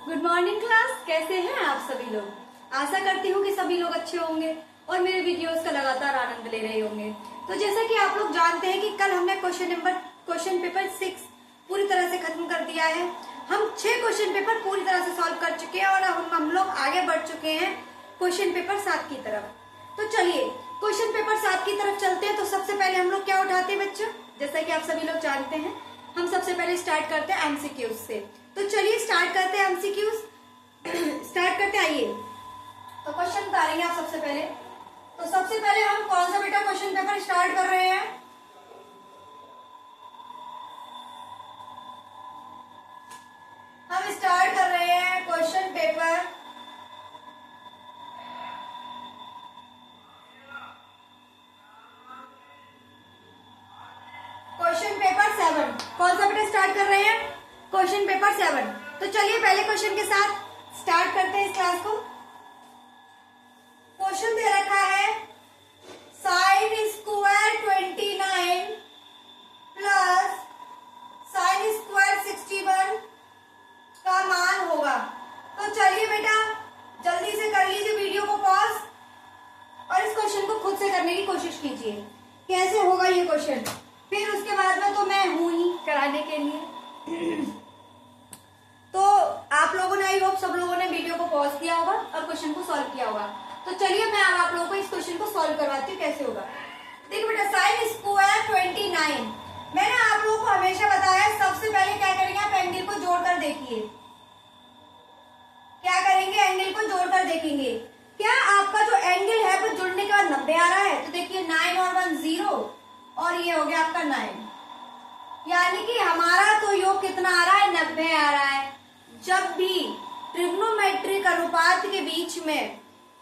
Good morning class. कैसे हैं आप सभी लोग? आशा करती हूँ कि सभी लोग अच्छे होंगे और मेरे वीडियोस का लगातार आनंद ले रहे होंगे। तो जैसा कि आप लोग जानते हैं कि कल हमने क्वेश्चन पेपर 6 पूरी तरह से खत्म कर दिया है। हम 6 क्वेश्चन पेपर पूरी तरह से सॉल्व कर चुके हैं और हम लोग आगे बढ़ चुके हैं क्वेश्चन पेपर 7 की तरफ। तो चलिए क्वेश्चन पेपर 7 की तरफ चलते हैं। तो सबसे पहले हम लोग क्या उठाते हैं बच्चों? जैसा कि आप सभी लोग जानते हैं, हम सबसे पहले स्टार्ट करते हैं एमसीक्यूज से। तो चलिए स्टार्ट करते हैं एमसीक्यूज। स्टार्ट करते हैं, आइए। तो क्वेश्चन उतारेंगे आप सबसे पहले। तो सबसे पहले हम कौन सा बेटा क्वेश्चन पेपर स्टार्ट कर रहे हैं? हम स्टार्ट कर रहे हैं क्वेश्चन पेपर क्वेश्चन पेपर 7। कौन सा बेटा स्टार्ट कर रहे हैं? Question paper 7। तो चलिए पहले क्वेश्चन के साथ स्टार्ट करते हैं इस क्लास को। क्वेश्चन दे रखा है sine square 29 plus sine square 61 का मान होगा। तो चलिए बेटा जल्दी से कर लीजिए वीडियो को पॉज और इस क्वेश्चन को खुद से करने की कोशिश कीजिए कैसे होगा ये क्वेश्चन। फिर उसके बाद में तो मैं हूं ही कराने के लिए। तो आप लोगों ने, आई होप सब लोगों ने वीडियो को पॉज किया होगा और क्वेश्चन को सॉल्व किया होगा। तो चलिए मैं अब आप लोगों को इस क्वेश्चन को सॉल्व करवाती हूँ कैसे होगा। देखो बेटा साइन स्क्वायर 29, मैंने आप लोगों को हमेशा बताया सबसे पहले क्या करेंगे, आप एंगल को जोड़कर देखिए। क्या करेंगे? एंगल को जोड़कर देखेंगे। क्या आपका जो एंगल है वो जुड़ने के बाद 90 आ रहा है? तो देखिए 9 और 1 0 और ये हो गया आपका 9, यानी कि हमारा तो योग कितना आ रहा है? 90 आ रहा है। जब भी ट्रिग्नोमेट्रिक अनुपात के बीच में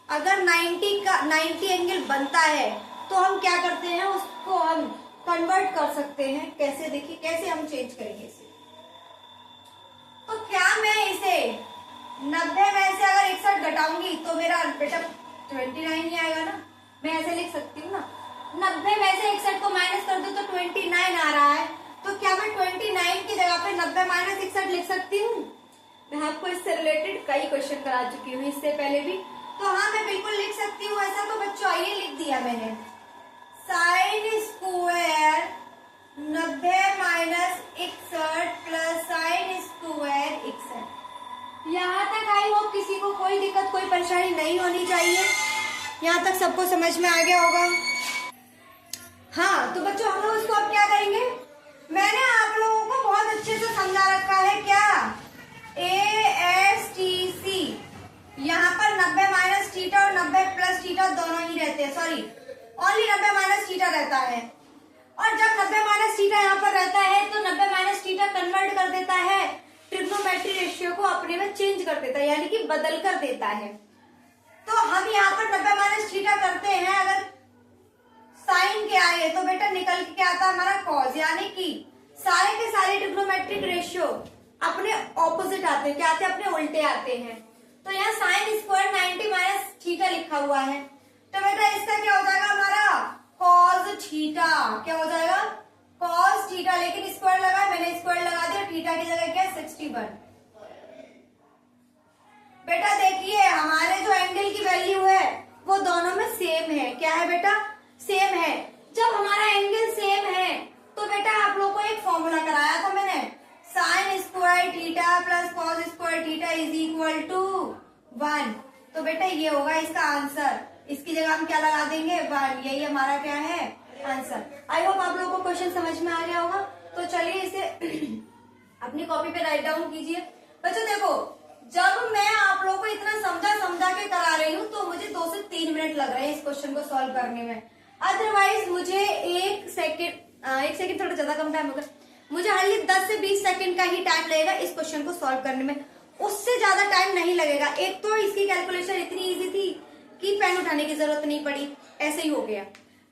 अगर 90 एंगल बनता है तो हम क्या करते हैं, उसको हम कन्वर्ट कर सकते हैं। कैसे? देखिए कैसे हम चेंज करेंगे इसे। तो क्या मैं इसे 90 में से अगर 61 घटाऊंगी तो मेरा बेटा 29 ही आएगा ना। मैं ऐसे लिख सकती हूँ ना, 90 में से 61 को माइनस कर दो तो 29 आ रहा है। तो क्या मैं 29 की जगह पे 90 माइनस 61 लिख सकती हूँ? मैं आपको इससे रिलेटेड कई क्वेश्चन करा चुकी हूँ इससे पहले भी। तो हाँ मैं बिल्कुल लिख सकती हूँ ऐसा। तो बच्चों आइए लिख दिया मैंने, sine square 90 minus 61 plus sine square 61। यहाँ तक आई होप किसी को कोई दिक्कत कोई परेशानी नहीं होनी चाहिए। यहाँ तक सबको समझ में आ गया होगा। हाँ तो बच्चों हम लोग इसको अब क्या करेंगे, मैंने आप लोगों को बहुत अच्छे से समझा रखा है। क्या? ASTC, यहाँ पर 90 माइनस थीटा और 90 प्लस थीटा दोनों ही रहते हैं। सॉरी, ओनली 90 माइनस थीटा रहता है। और जब 90 माइनस थीटा यहाँ पर रहता है तो 90 माइनस थीटा कन्वर्ट कर देता है, ट्रिग्नोमेट्री रेशियो को अपने में चेंज कर देता है, यानी कि बदल कर देता है। तो हम यहाँ पर 90 माइनस थीटा करते हैं, अगर साइन के आए तो बेटा निकल के क्या आता है हमारा कॉस, यानी कि सारे के सारे ट्रिग्नोमेट्रिक रेशियो अपने ऑपोजिट आते हैं। क्या आते हैं? अपने उल्टे आते हैं। तो यहाँ साइन स्क्वायर 90 माइनस थीटा लिखा हुआ है, तो बेटा इसका क्या हो जाएगा हमारा कॉस थीटा। क्या हो जाएगा? Cos theta. लेकिन स्क्वायर लगा, मैंने स्क्वायर लगा दिया, थीटा की जगह क्या 61। बेटा देखिए हमारे जो एंगल की वैल्यू है वो दोनों में सेम है। क्या है बेटा? सेम है। जब हमारा एंगल सेम है तो बेटा आप लोग को एक फॉर्मूला कराया था मैंने, sine square theta plus cos square theta is equal to 1। तो बेटा ये होगा इसका आंसर। इसकी जगह हम क्या लगा देंगे? 1। यही हमारा क्या है? आंसर। आई होप आप लोगों को क्वेश्चन समझ में आ गया होगा। तो चलिए इसे अपनी कॉपी पे राइट डाउन कीजिए। बच्चों देखो, जब मैं आप लोगों को इतना समझा के करा रही हूँ तो मुझे 2 से 3 मिनट लग रहे हैं इस क्वेश्चन को सॉल्व करने में। अदरवाइज मुझे एक सेकंड थोड़ा ज्यादा कम टाइम होगा, मुझे हार्डली 10 से 20 सेकंड का ही टाइम लगेगा इस क्वेश्चन को सॉल्व करने में, उससे ज्यादा टाइम नहीं लगेगा। एक तो इसकी कैलकुलेशन इतनी इजी थी कि पेन उठाने की जरूरत नहीं पड़ी, ऐसे ही हो गया।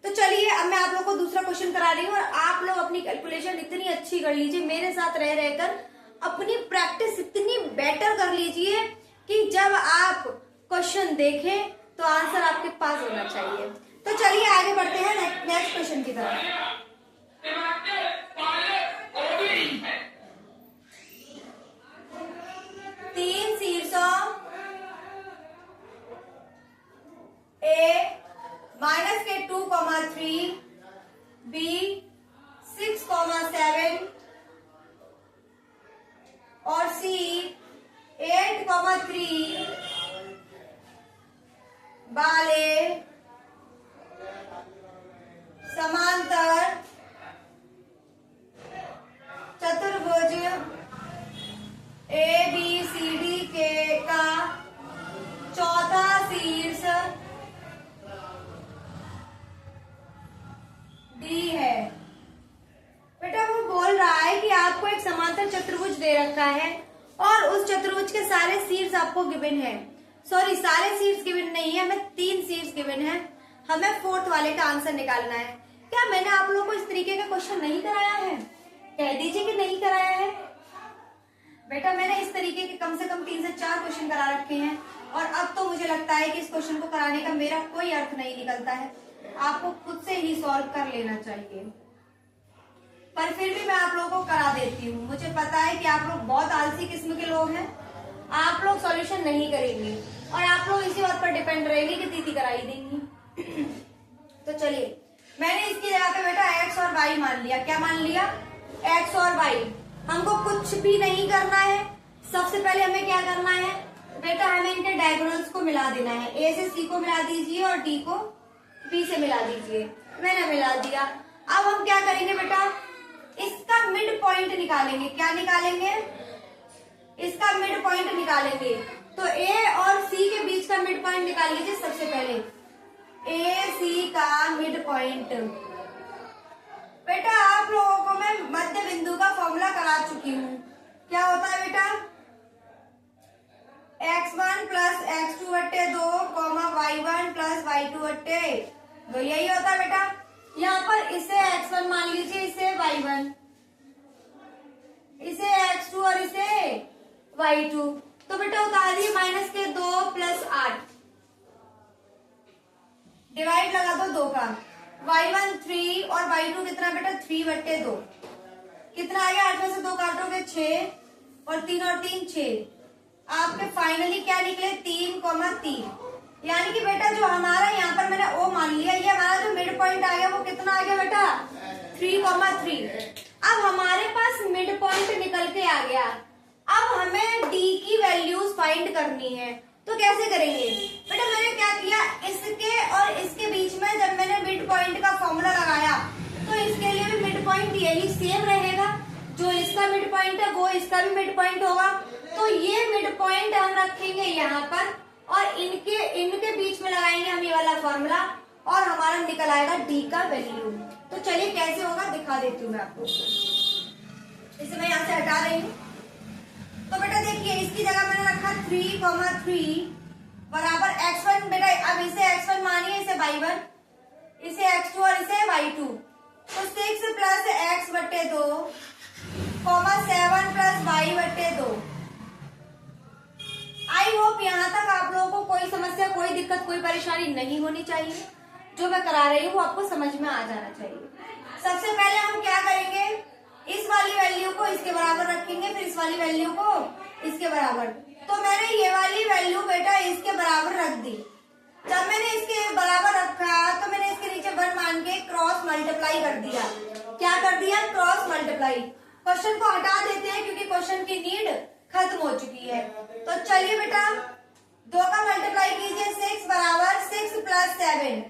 तो चलिए अब मैं आप लोग को दूसरा क्वेश्चन करा रही हूँ और आप लोग अपनी कैलकुलेशन इतनी अच्छी कर लीजिए, मेरे साथ रह रहकर अपनी प्रैक्टिस इतनी बेटर कर लीजिए कि जब आप क्वेश्चन देखें तो आंसर आपके पास होना चाहिए। तो चलिए आगे बढ़ते हैं नेक्स्ट क्वेश्चन की तरफ। 3 सी 8,3 वाले समांतर चतुर्भुज ABCD के का चौथा शीर्ष D है। बेटा वो बोल रहा है कि आपको एक समांतर चतुर्भुज दे रखा है और उस चतुर्भुज के सारे शीर्ष आपको गिवन है। सॉरी, सारे शीर्ष गिवन नहीं है, हमें 3 शीर्ष गिवन है, हमें 4th वाले का आंसर निकालना है। क्या मैंने आप लोगों को इस तरीके का क्वेश्चन नहीं कराया है? कह दीजिए कि नहीं कराया है। बेटा मैंने इस तरीके के कम से कम 3 से 4 क्वेश्चन करा रखे हैं और अब तो मुझे लगता है कि इस क्वेश्चन को कराने का मेरा कोई अर्थ नहीं निकलता है, आपको खुद से ही सॉल्व कर लेना चाहिए। पर फिर भी मैं आप लोगों को करा देती हूँ। मुझे पता है कि आप लोग बहुत आलसी किस्म के लोग हैं, आप लोग सॉल्यूशन नहीं करेंगे और आप लोग इसी बात पर डिपेंड रहेंगे कि दीदी कराई देंगी। तो चलिए, मैंने इसकी जगह पे बेटा x और y मान लिया। क्या मान लिया? x और y। हमको कुछ भी नहीं करना है। सबसे पहले हमें क्या करना है बेटा, हमें इनके डायगोनल्स को मिला देना है। a से c को मिला दीजिए और d को b से मिला दीजिए। मैंने मिला दिया। अब हम क्या करेंगे बेटा, इसका मिड पॉइंट निकालेंगे। क्या निकालेंगे? इसका मिड पॉइंट निकालेंगे। तो a और c के बीच का मिड पॉइंट निकाल लीजिए। सबसे पहले AC का मिड पॉइंट। बेटा आप लोगों को मैं मध्य बिंदु का फॉर्मूला करा चुकी हूँ। क्या होता है बेटा? x1 प्लस x2 बट्टे 2 y1 प्लस y2 बट्टे 2, यही होता है बेटा। यहाँ पर इसे x1 मान लीजिए, इसे y1, इसे x2 और इसे y2। तो बेटा उतार दिए माइनस के 2 प्लस 8, डिवाइड लगा दो 2 का। y1 3 और y2 कितना बेटा? 3 बट्टे 2। कितना आ गया? 8 में से 2 काटोगे 6 और 3 और 3 6। आपके फाइनली क्या निकले? 3,3। यानी कि बेटा जो हमारा यहाँ पर मैंने O मान लिया, ये हमारा जो मिड पॉइंट आ गया वो कितना आ गया बेटा? 3,3। अब हमारे पास मिड पॉइंट निकल के आ गया। अब हमें D की वैल्यूज फाइंड करनी है। तो कैसे करेंगे बेटा? मैंने क्या किया, इसके और इसके बीच में जब मैंने मिड पॉइंट का फॉर्मूला लगाया तो इसके लिए भी मिड पॉइंट यही सेम रहेगा। जो इसका मिड पॉइंट है वो इसका भी मिड पॉइंट होगा। तो ये मिड पॉइंट हम रखेंगे यहाँ पर और इनके बीच में लगाएंगे हम ये वाला फॉर्मूला और हमारा निकल आएगा डी का वैल्यू। तो चलिए कैसे होगा दिखा देती हूँ मैं आपको। इसे मैं यहाँ से हटा रही हूँ। तो बेटा देखिए, इसकी जगह मैंने रखा 3,3 बराबर x1। बेटा अब इसे x1 मानिए, इसे y1, इसे x2 और इसे y2। तो 6 प्लस x बट्टे 2 7 प्लस y बट्टे 2। आई होप यहाँ तक आप लोगों को कोई समस्या, कोई दिक्कत, कोई परेशानी नहीं होनी चाहिए। जो मैं करा रही हूँ वो आपको समझ में आ जाना चाहिए। सबसे पहले हम क्या करेंगे, इस वाली वैल्यू को इसके बराबर रखेंगे, फिर इस वाली वैल्यू को इसके बराबर। तो मैंने ये वाली वैल्यू बेटा इसके बराबर रख दी। जब मैंने इसके बराबर रखा तो मैंने इसके नीचे 1 मान के क्रॉस मल्टीप्लाई कर दिया। क्या कर दिया? Cross multiply. क्वेश्चन को हटा देते हैं क्योंकि क्वेश्चन की नीड खत्म हो चुकी है। तो चलिए बेटा 2 का मल्टीप्लाई कीजिए। 6 बराबर 6 प्लस 7,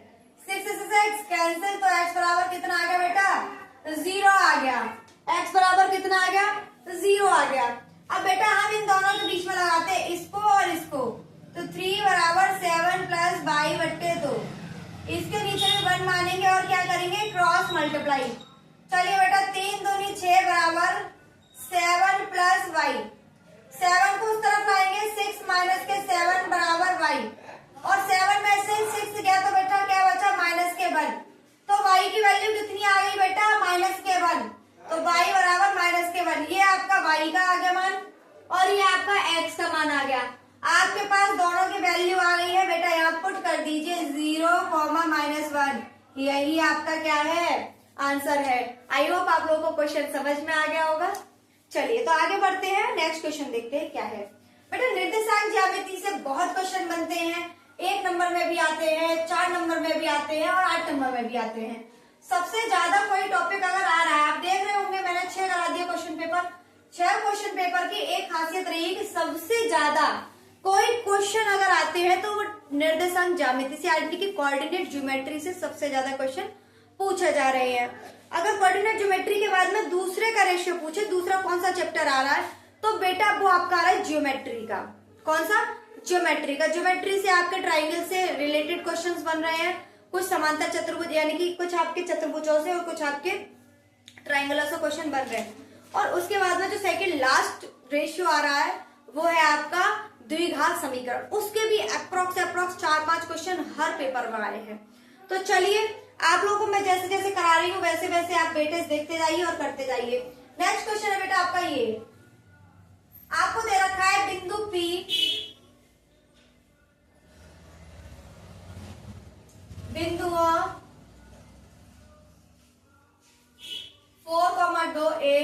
6 से 6 कैंसिल, तो x बराबर कितना आ गया बेटा? 0 आ गया। x बराबर कितना आ गया? 0 आ गया। अब बेटा हम इन दोनों के बीच में लगाते हैं इसको और इसको। तो 3 बराबर 7 प्लस y बट्टे 2। इसके नीचे में 1 मानेंगे और क्या करेंगे? Cross multiply. चलिए बेटा 3 दूनी 6 बराबर 7 प्लस y। 7 को उस तरफ लाएंगे, 6 माइनस के 7 बराबर y। और 7 में से 6 गया तो बेटा क्या बचा? माइनस के 1। तो y की वैल्यू कितनी आ गई बेटा? माइनस के 1। तो y बराबर माइनस के 1। ये आपका y का आ गया मान और ये आपका x का मान आ गया। आपके पास दोनों की वैल्यू आ गई है बेटा, यहाँ पुट कर दीजिए 0,-1। यही आपका क्या है? आंसर है। आई होप आप लोगों को क्वेश्चन समझ में आ गया होगा। चलिए तो आगे बढ़ते हैं, नेक्स्ट क्वेश्चन देखते हैं क्या है। बेटा निर्देशांक ज्यामिति से बहुत क्वेश्चन बनते हैं। 1 नंबर में भी आते हैं, 4 नंबर में भी आते हैं और 8 नंबर में भी आते हैं। सबसे ज्यादा कोई टॉपिक अगर आ रहा है, आप देख रहे होंगे मैंने 6 करा दिया क्वेश्चन पेपर, 6 क्वेश्चन पेपर की एक खासियत रही है कि सबसे ज्यादा कोई क्वेश्चन अगर आते हैं तो वो निर्देशांक ज्यामिति से यानी कि कोऑर्डिनेट ज्योमेट्री से सबसे ज्यादा क्वेश्चन पूछे जा रहे हैं। अगर कोऑर्डिनेट ज्योमेट्री के बाद में दूसरे का रेशियो पूछे, दूसरा कौन सा चैप्टर आ रहा है, तो बेटा वो आपका आ रहा है ज्योमेट्री का। कौन सा? ज्योमेट्री का। ज्योमेट्री से आपके ट्राइंगल से रिलेटेड क्वेश्चंस बन रहे हैं, कुछ समांतर चतुर्भुज यानी कि कुछ आपके चतुर्भुजों से और कुछ आपके ट्राइंगलों से क्वेश्चन बन रहे हैं। और उसके बाद में जो सेकंड लास्ट रेशियो आ रहा है वो है आपका द्विघात समीकरण। उसके भी अप्रोक्स 4-5 क्वेश्चन हर पेपर में आए हैं। तो चलिए आप लोगों को मैं जैसे जैसे करा रही हूँ वैसे वैसे आप बेटे देखते जाइए और करते जाइए। नेक्स्ट क्वेश्चन है बेटा आपका ये, आपको दे रखा है बिंदु P, बिंदुओं 4,2A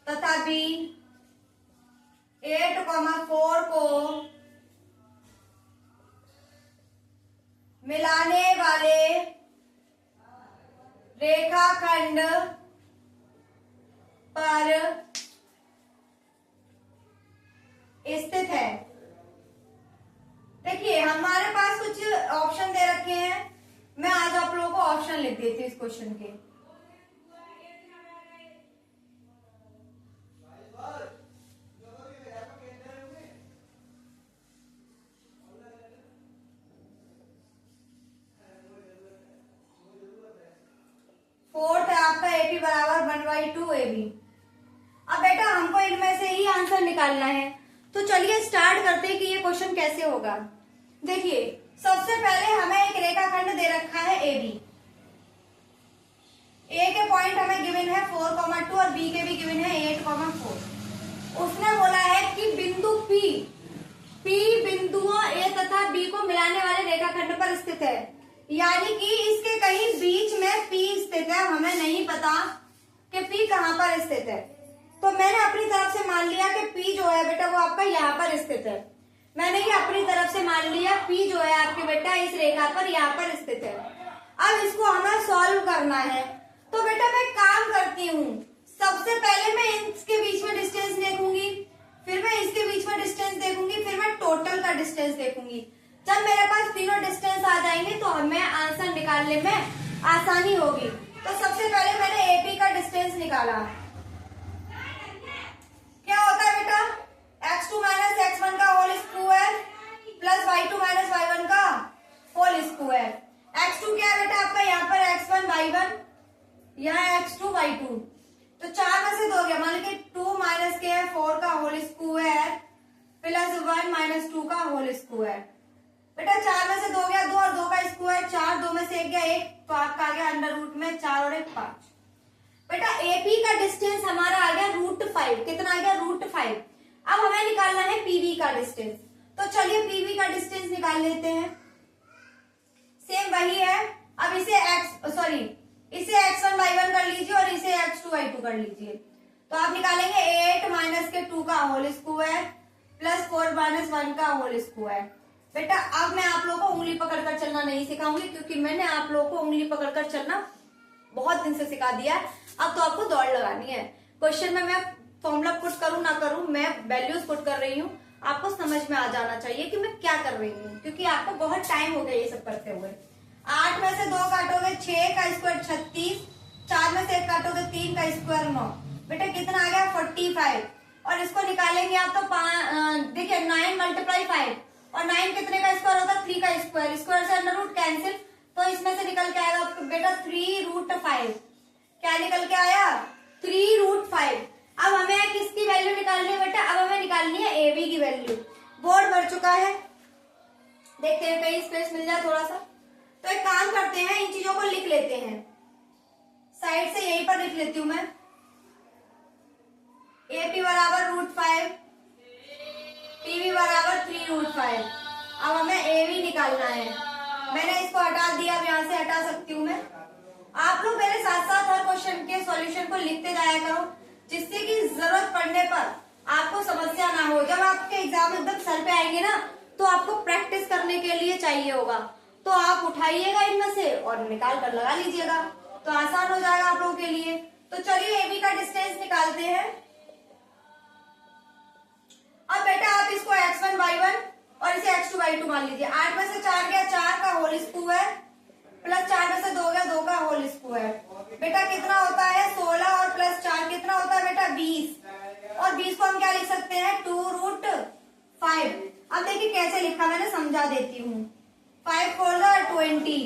तथा B 8,4 को मिलाने वाले रेखाखंड पर स्थित है। देखिए हमारे पास कुछ ऑप्शन दे रखे हैं, मैं आज आप लोगों को ऑप्शन लिख देती हूँ इस क्वेश्चन के। फोर्थ है आपका AP बराबर 1/2 AB। अब बेटा हमको इनमें से ही आंसर निकालना है, तो चलिए स्टार्ट करते हैं कि ये क्वेश्चन कैसे होगा। देखिए सबसे पहले हमें एक रेखाखंड दे रखा है AB। A के पॉइंट हमें गिवन है 4,2 और B के भी गिवन है 8,4। उसने बोला है कि बिंदु P बिंदुओं A तथा B को मिलाने वाले रेखाखंड पर स्थित है, यानी कि इसके कहीं बीच में P स्थित है। हमें नहीं पता कि P कहां पर स्थित है, तो मैंने अपनी तरफ से मान लिया कि P जो है बेटा वो आपका यहाँ पर स्थित है। मैंने ये अपनी तरफ से मान लिया P जो है आपके बेटा इस रेखा पर यहाँ पर स्थित है। अब इसको हमें सॉल्व करना है, तो बेटा मैं काम करती हूँ, सबसे पहले मैं इसके बीच में डिस्टेंस देखूंगी, फिर मैं इसके बीच में डिस्टेंस देखूंगी, फिर मैं टोटल का डिस्टेंस देखूंगी। जब मेरे पास तीनों डिस्टेंस आ जाएंगे तो हमें आंसर निकालने में आसानी होगी। तो सबसे पहले मैंने AP का डिस्टेंस निकाला। क्या होता है बेटा? x2 माइनस x1 का whole square plus y2 minus y1 का होल स्क्वायर। x2 क्या है बेटा आपका यहाँ पर x1 y1, यहाँ x2 y2, तो 4 में से 2 गया, मान लीजिए 2 माइनस के 4 का होल स्क्वायर प्लस 1 माइनस 2 का होल स्क्वायर। बेटा 4 में से 2 गया 2 और 2 का स्क्वायर 4, 2 में से 1 गया 1, तो आपका आ गया अंडर रूट में 4 और 1 5। बेटा AP का डिस्टेंस हमारा आ गया √5। कितना आ गया? √5। अब हमें निकालना है PB का डिस्टेंस, तो चलिए PB का डिस्टेंस निकाल लेते हैं। सेम वही है, अब इसे इसे x1 y1 कर लीजिए और इसे x2 y2 कर लीजिए, तो आप निकालेंगे 8 माइनस के 2 का होल स्क्वायर प्लस 4 माइनस 1 का होल स्क्वायर। बेटा अब मैं आप लोगों को उंगली पकड़कर चलना नहीं सिखाऊंगी, क्योंकि मैंने आप लोगों को उंगली पकड़कर चलना बहुत दिन से सिखा दिया है। अब तो आपको दौड़ लगानी है। क्वेश्चन में मैं फॉर्मूला पुट करूं ना करूं, मैं वैल्यूज पुट कर रही हूँ, आपको समझ में आ जाना चाहिए कि मैं क्या कर रही हूँ, क्योंकि आपको बहुत टाइम हो गया ये सब करते हुए। 8 में से 2 काटोगे 6 का स्क्वायर 36, 4 में से 1 काटोगे 3 का स्क्वायर 9। बेटा कितना आ गया? 45। और इसको निकालेंगे आप तो देखिए 9 मल्टीप्लाई 5 और 9 कितने का स्क्वायर होता है? 3 का स्क्वायर, स्क्वायर से अंडर रूट कैंसिल, तो इसमें से निकल के आएगा बेटा 3√5। क्या निकल के आया? 3√5। अब हमें किसकी वैल्यू निकालनी है बेटा? अब हमें निकालनी है AB की वैल्यू। बोर्ड भर चुका है, देखते हैं कहीं स्पेस मिल जाए थोड़ा सा। तो एक काम करते हैं, इन चीजों को लिख लेते हैं, साइड से यहीं पर लिख लेती हूं मैं। AP बराबर √5, PB बराबर 3√5। अब हमें AB निकालना है। मैंने इसको हटा दिया, अब यहाँ से हटा सकती हूँ मैं। आप लोग मेरे साथ साथ हर क्वेश्चन के सॉल्यूशन को लिखते जाया करो, जिससे कि जरूरत पड़ने पर आपको समस्या ना हो। जब आपके एग्जाम एकदम सर पे आएंगे ना, तो आपको प्रैक्टिस करने के लिए चाहिए होगा, तो आप उठाइएगा इनमें से और निकाल कर लगा लीजिएगा, तो आसान हो जाएगा आप लोगों के लिए। तो चलिए AB का डिस्टेंस निकालते हैं। 4/2 मान लीजिए। 8 में से 4 गया 4 का होल स्क्वायर प्लस 4 में से 2 गया 2 का होल स्क्वायर। बेटा कितना होता है 16 और प्लस 4 कितना होता है बेटा 20। और 20 को हम क्या लिख सकते हैं 2√5। अब देखिए कैसे लिखा मैंने समझा देती हूँ। 5 4 20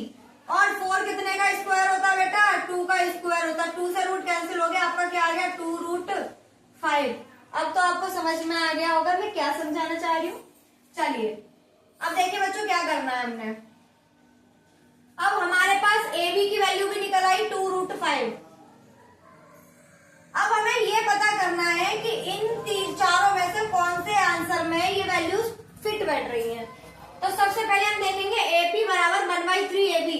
और 4 कितने का स्क्वायर होता है बेटा 2 का स्क्वायर होता है। 2 से रूट कैंसिल हो गया, आपका क्या आ गया 2√5। अब तो आपको समझ में आ गया होगा मैं क्या समझाना चाह रही हूँ। चलिए अब देखिए बच्चों क्या करना है हमने। अब हमारे पास ए बी की वैल्यू भी निकल आई 2√5। अब हमें ये पता करना है कि इन चारों में से कौन से आंसर में ये वैल्यूज फिट बैठ रही हैं। तो सबसे पहले हम देखेंगे एपी बराबर 1/3 AB।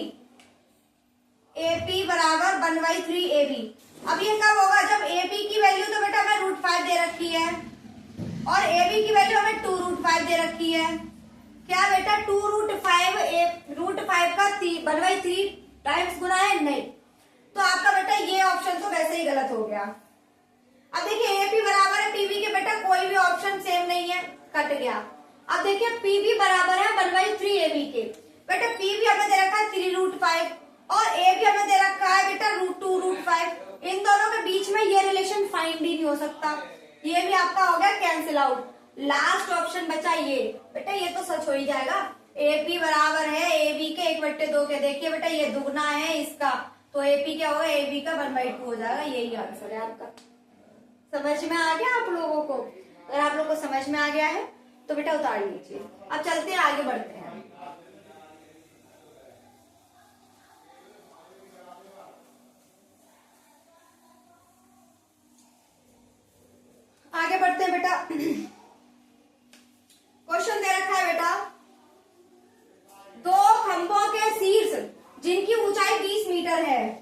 एपी बराबर 1/3 AB। अब ये कब होगा जब एपी की वैल्यू तो बेटा हमें √5 दे रखी है और एबी की वैल्यू हमें 2√5 दे रखी है। क्या बेटा 2√5 का 1/3 टाइम्स गुना है नहीं, तो आपका बेटा ये ऑप्शन तो वैसे ही गलत हो गया। अब देखिए एपी बराबर है पीबी के, बेटा कोई भी ऑप्शन सेम नहीं है, कट गया। अब देखिए पीबी बराबर है 1/3 एबी के, बेटा पीबी हमें दे रखा है 3√5 और एबी हमें दे रखा है बेटा √2√5। इन दोनों के बीच में ये रिलेशन फाइंड ही नहीं हो सकता, ये भी आपका हो गया कैंसिल आउट। लास्ट ऑप्शन बचा ये, बेटा ये तो सच हो ही जाएगा। एपी बराबर है एबी के 1/2 के। देखिए बेटा ये दुगना है इसका, तो एपी क्या होगा एबी का 1/2 हो जाएगा। यही आंसर है आपका। समझ में आ गया आप लोगों को? अगर आप लोगों को समझ में आ गया है तो बेटा उतार लीजिए। अब चलते हैं आगे बढ़ते हैं। आगे बढ़ते हैं बेटा। क्वेश्चन दे रखा है बेटा 2 खंभों के शीर्ष जिनकी ऊंचाई 20 मीटर है,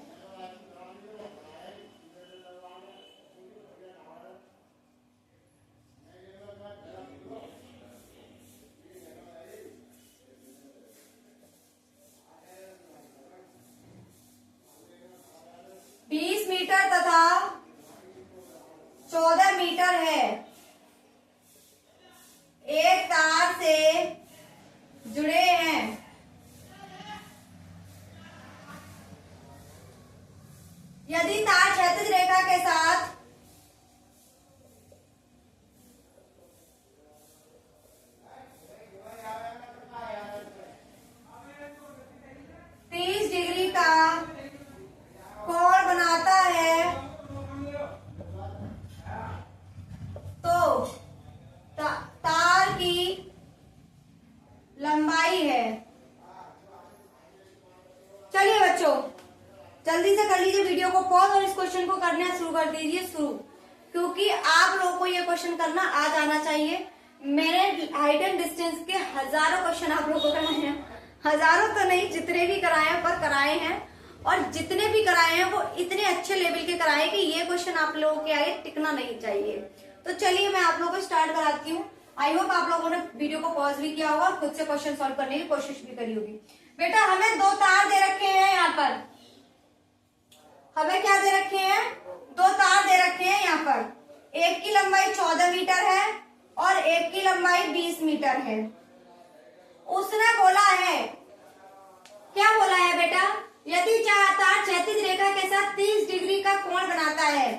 तथा 14 मीटर है, एक तार से जुड़े हैं। यदि तार क्षैतिज रेखा के साथ जल्दी से कर लीजिए वीडियो को पॉज और इस क्वेश्चन को करना शुरू कर दीजिए शुरू, क्योंकि आप लोगों को ये क्वेश्चन करना आ जाना चाहिए। मैंने हाइट एंड डिस्टेंस के हजारों क्वेश्चन आप लोगों को कराए हैं, हजारों तो नहीं जितने भी कराए हैं पर कराए हैं, और जितने भी कराए हैं वो इतने अच्छे लेवल के कराए कि ये क्वेश्चन आप लोगों के आगे टिकना नहीं चाहिए। तो चलिए मैं आप लोगों को स्टार्ट कराती हूँ। आई होप आप लोगों ने वीडियो को पॉज भी किया होगा और खुद से क्वेश्चन सॉल्व करने की कोशिश भी करी होगी। बेटा हमें 2 तार दे रखे हैं, यहाँ पर हमें क्या दे रखे हैं 2 तार दे रखे हैं। यहाँ पर एक की लंबाई 14 मीटर है और एक की लंबाई 20 मीटर है। उसने बोला है, क्या बोला है बेटा, यदि तार क्षैतिज रेखा के साथ 30 डिग्री का कोण बनाता है,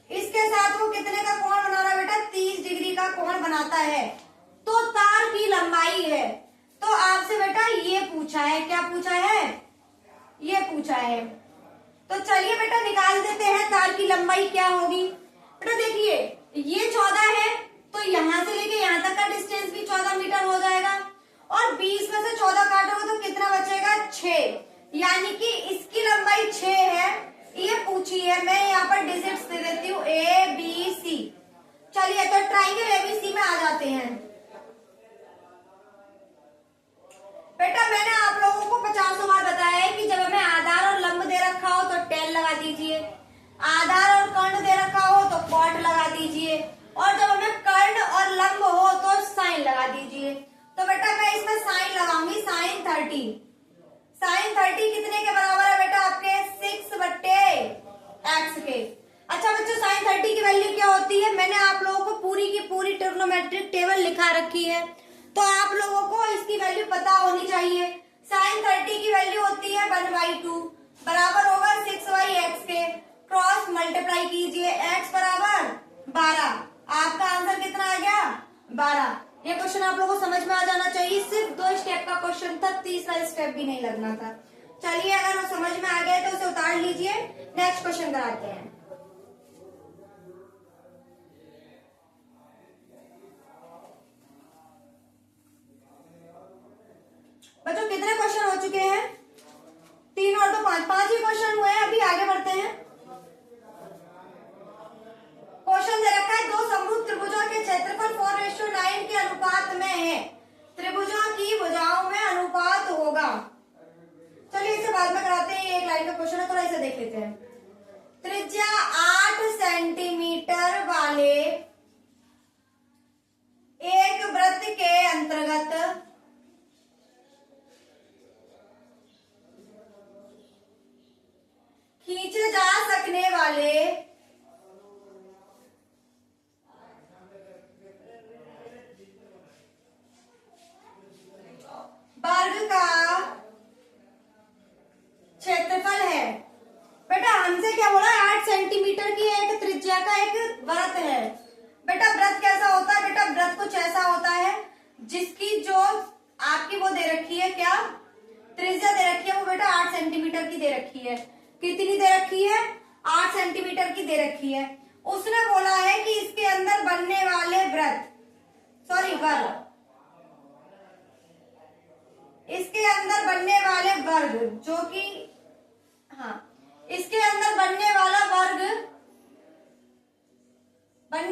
इसके साथ वो कितने का कोण बना रहा है बेटा 30 डिग्री का कोण बनाता है, तो तार की लंबाई है। तो आपसे बेटा ये पूछा है, क्या पूछा है, ये पूछा है। तो चलिए बेटा निकाल देते हैं तार की लंबाई क्या होगी। बेटा देखिए ये 14 है तो यहां से लेके यहां तक का डिस्टेंस भी 14 मीटर हो जाएगा, और 20 में से 14 काटोगे तो कितना बचेगा 6, यानी कि इसकी लंबाई 6 है। ये पूछी है, मैं यहाँ पर डिजिट्स दे देती हूँ ए बी सी। चलिए तो ट्राइंगल एबीसी में आ जाते हैं। बेटा मैंने आप लोगों को 50 बार बताया है कि जब हमें आधार और लंब दे रखा हो तो टेल लगा दीजिए, आधार और कर्ण दे रखा हो तो कॉट लगा दीजिए, और जब हमें कर्ण और लंब हो तो साइन लगा दीजिए। तो बेटा मैं इसमें साइन लगाऊंगी, साइन 30। साइन 30 कितने के बराबर है बेटा आपके 6/x के। अच्छा बच्चों साइन 30 की वैल्यू क्या होती है, मैंने आप लोगों को पूरी की पूरी ट्रिग्नोमेट्रिक टेबल लिखा रखी है, तो आप लोगों को इसकी वैल्यू पता होनी चाहिए। साइन 30 की वैल्यू होती है 1/2 बराबर होगा 6y(x) के। क्रॉस मल्टीप्लाई कीजिए, x बराबर 12। आपका आंसर कितना आ गया? 12। ये क्वेश्चन आप लोगों को समझ में आ जाना चाहिए। सिर्फ 2 स्टेप का क्वेश्चन था, तीसरा स्टेप भी नहीं लगना था। चलिए, अगर वो समझ में आ गया तो उसे उतार लीजिए। नेक्स्ट क्वेश्चन कराते हैं। बच्चों कितने क्वेश्चन हो चुके हैं? 3 और 2 5 ही क्वेश्चन हुए हैं। अभी आगे बढ़ते हैं। क्वेश्चन दे रखा है, 2 समरूप त्रिभुजों के क्षेत्रफल 4:9 के अनुपात में है। त्रिभुजों की भुजाओं में अनुपात होगा। चलिए इसे बाद में कराते हैं, एक लाइन का क्वेश्चन है, थोड़ा इसे देख लेते हैं। त्रिज्या 8 सेंटीमीटर वाले एक वृत्त के अंतर्गत खींचे जा सकने वाले वर्ग का क्षेत्रफल है। बेटा हमसे क्या बोला? 8 सेंटीमीटर की एक त्रिज्या का एक वृत्त है। बेटा वृत्त कैसा होता है? बेटा वृत्त कुछ ऐसा होता है जिसकी जो आपकी वो दे रखी है, क्या त्रिज्या दे रखी है, वो बेटा 8 सेंटीमीटर की दे रखी है। कितनी दे रखी है? 8 सेंटीमीटर की दे रखी है। उसने बोला है कि इसके अंदर बनने वाले वर्ग, इसके अंदर बनने वाले वर्ग जो कि इसके अंदर बनने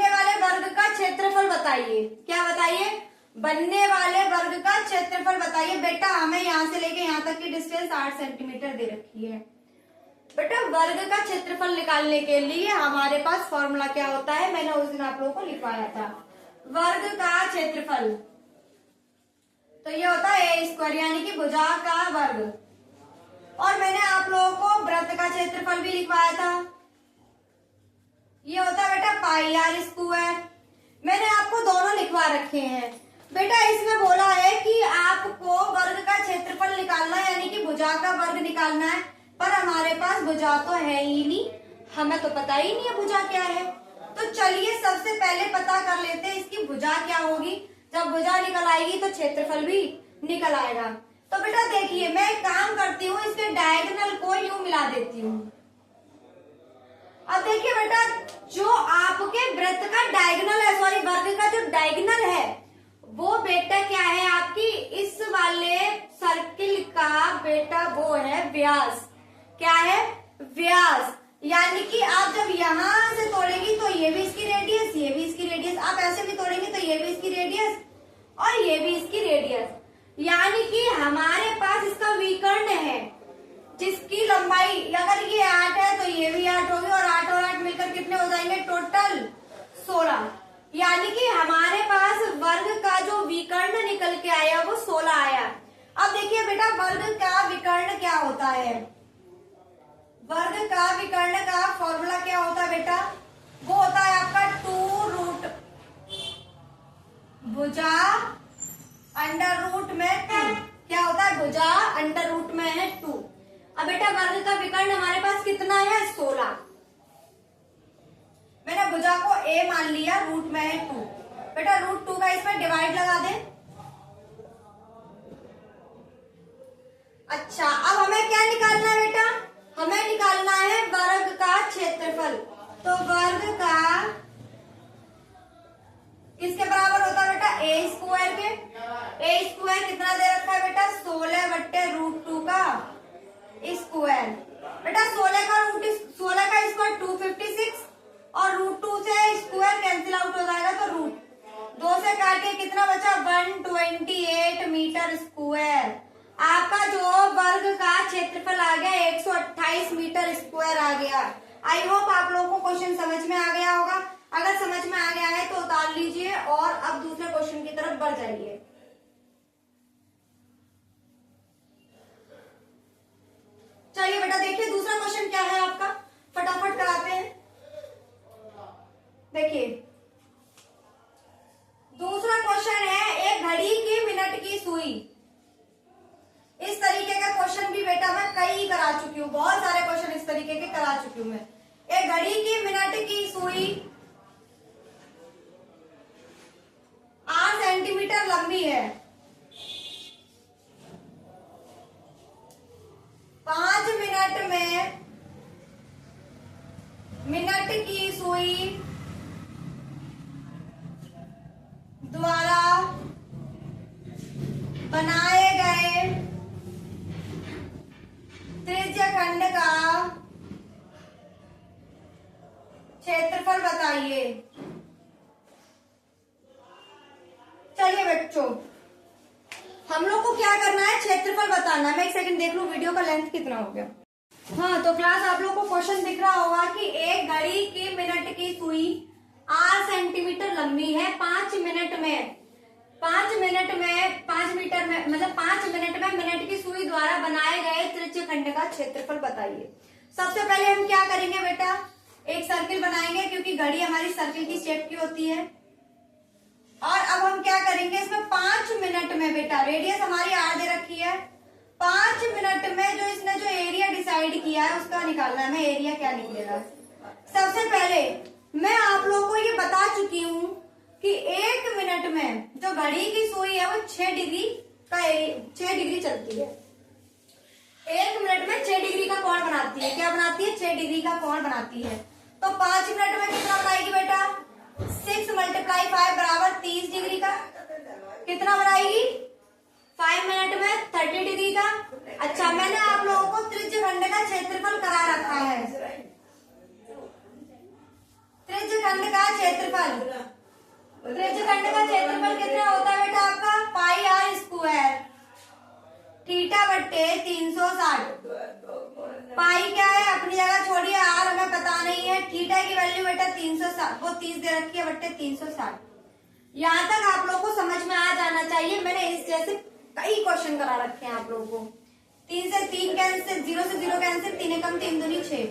वाले वर्ग का क्षेत्रफल बताइए। क्या बताइए? बनने वाले वर्ग का क्षेत्रफल बताइए। बेटा हमें यहां से लेके यहां तक की डिस्टेंस 8 सेंटीमीटर दे रखी है। बेटा वर्ग का क्षेत्रफल निकालने के लिए हमारे पास फॉर्मूला क्या होता है? मैंने उस दिन आप लोगों को लिखवाया था। वर्ग का क्षेत्रफल तो ये होता है a² यानी कि भुजा का वर्ग। और मैंने आप लोगों को वृत्त का क्षेत्रफल भी लिखवाया था। ये होता है बेटा πr²। मैंने आपको दोनों लिखवा रखे हैं। बेटा इसमें बोला है कि आपको वर्ग का क्षेत्रफल निकालना है, यानी कि भुजा का वर्ग निकालना है। पर हमारे पास भुजा तो है ही नहीं, हमें तो पता ही नहीं है भुजा क्या है। तो चलिए सबसे पहले पता कर लेते हैं इसकी भुजा क्या होगी। जब भुजा निकल आएगी तो क्षेत्रफल भी निकल आएगा। तो बेटा देखिए, मैं एक काम करती हूँ, इसके डायगोनल को यूं मिला देती हूँ। अब देखिए बेटा, जो आपके वृत्त का डायगोनल है, सॉरी वर्ग का जो डायगोनल है, वो बेटा क्या है? आपकी इस वाले सर्किल का बेटा वो है व्यास। क्या है? व्यास। यानी कि आप जब यहां से तोड़ेंगी तो ये भी इसकी रेडियस, ये भी इसकी रेडियस। आप ऐसे भी तोड़ेंगे तो ये भी इसकी रेडियस और ये भी इसकी रेडियस। यानी कि हमारे पास इसका विकर्ण है जिसकी लंबाई, अगर ये 8 है तो ये भी 8 होगी, और 8 और 8 मिलकर कितने हो जाएंगे? टोटल 16। यानी कि हमारे पास वर्ग का जो विकर्ण निकल के आया वो 16 आया। अब देखिए बेटा, वर्ग का विकर्ण क्या होता है? वर्ग का विकर्ण का फॉर्मूला क्या होता है बेटा? वो होता है आपका 2 भुजा अंडर रूट में 2। क्या होता है? भुजा अंडर रूट में है 2। अब बेटा वर्ग का विकर्ण हमारे पास कितना है? 16। मैंने भुजा को a मान लिया, रूट में है 2। बेटा √2 का इसमें डिवाइड लगा दे। अच्छा, अब हमें क्या निकालना है बेटा? हमें निकालना है वर्ग का क्षेत्रफल। तो वर्ग का किसके बराबर होता है बेटा? a² के। a² कितना दे रखा है बेटा? 16/√2 का स्क्वायर। बेटा 16 का स्क्वायर 256 और √2 से स्क्वायर कैंसिल आउट हो जाएगा, तो √2 से काट के कितना बचा? 128 मीटर स्क्वायर। आपका जो वर्ग का क्षेत्रफल आ गया 128 मीटर स्क्वायर आ गया। आई होप आप लोगों को क्वेश्चन समझ में आ गया होगा। अगर समझ में आ गया है तो उतार लीजिए और अब दूसरे क्वेश्चन की तरफ बढ़ जाइए। चलिए बेटा देखिए दूसरा क्वेश्चन क्या है आपका, फटाफट कराते हैं। देखिए दूसरा क्वेश्चन है, एक घड़ी की सुई। इस तरीके का क्वेश्चन भी बेटा मैं कई करा चुकी हूँ, बहुत सारे क्वेश्चन इस तरीके के करा चुकी हूँ मैं। एक घड़ी की मिनट की सुई 8 सेंटीमीटर लंबी है, 5 मिनट में मिनट की सुई द्वारा बनाए गए त्रिज्यखंड का क्षेत्रफल बताइए। चलिए बच्चों, हम लोग को क्या करना है, क्षेत्रफल बताना है। मैं एक सेकंड देख लूं वीडियो का लेंथ कितना हो गया। हाँ, तो क्लास आप लोग को क्वेश्चन दिख रहा होगा कि एक घड़ी की मिनट की सुई 8 सेंटीमीटर लंबी है, 5 मिनट में 5 मीटर में मतलब 5 मिनट में मिनट की सुई द्वारा बनाए गए त्रिज्यखंड का क्षेत्रफल बताइए। सबसे पहले हम क्या करेंगे बेटा, एक सर्किल बनाएंगे क्योंकि घड़ी हमारी सर्किल की शेप की होती है। और अब हम क्या करेंगे, इसमें 5 मिनट में बेटा रेडियस हमारी R दे रखी है, 5 मिनट में जो इसने जो एरिया डिसाइड किया है उसका निकालना है। मैं एरिया क्या निकलेगा, सबसे पहले मैं आप लोगों को ये बता चुकी हूँ कि 1 मिनट में जो घड़ी की सुई है वो 6 डिग्री चलती है। 1 मिनट में 6 डिग्री का कोण बनाती है। क्या बनाती है, 6 डिग्री का कोण बनाती है। तो 5 मिनट में कितना बनाएगी बेटा, 6 × 5 बराबर 30 डिग्री का। कितना बनाएगी, 5 मिनट में 30 डिग्री का। अच्छा, मैंने आप लोगों को त्रिज्यखंड का क्षेत्रफल करा रखा है। त्रिज्यखंड का क्षेत्रफल कितना होता है बेटा आपका, पाई r स्क्वायर थीटा बट्टे 360। पाई क्या है, अपनी जगह छोड़िए, आर हमें पता नहीं है। थीटा की वैल्यू बेटा 360, वो 30 दे रखी है बट्टे 360। यहाँ तक आप लोग को समझ में आ जाना चाहिए। मैंने इस जैसे कई क्वेश्चन करा रखे हैं आप लोगों को। 3 से 3 कैंसिल, 0 से 0 कैंसिल, 3 कम 3 दूनी 6,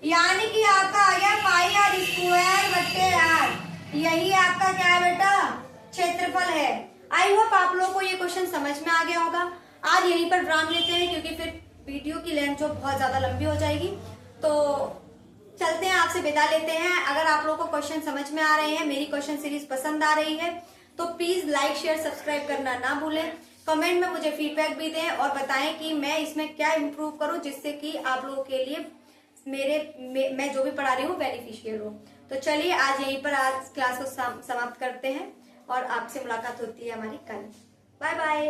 यानी कि आपका आ गया पाई r स्क्वायर बट्टे r। यही आपका क्या है बेटा, क्षेत्रफल है। आई होप आप लोगों को ये क्वेश्चन समझ में आ गया होगा। आज यहीं पर विराम लेते हैं क्योंकि फिर वीडियो की लेंथ जो बहुत ज्यादा लंबी हो जाएगी। तो चलते हैं, आपसे विदा लेते हैं। अगर आप लोगों को क्वेश्चन समझ में आ रहे हैं, मेरी क्वेश्चन सीरीज पसंद आ रही है, तो प्लीज लाइक शेयर सब्सक्राइब करना ना भूलें। कमेंट में मुझे फीडबैक भी दें और बताएं कि मैं इसमें क्या इम्प्रूव करूं जिससे कि आप लोगों के लिए मैं जो भी पढ़ा रही हूँ बेनिफिशियल हो। तो चलिए आज यहीं पर आज क्लास को समाप्त करते हैं और आपसे मुलाकात होती है हमारी कल। Bye bye.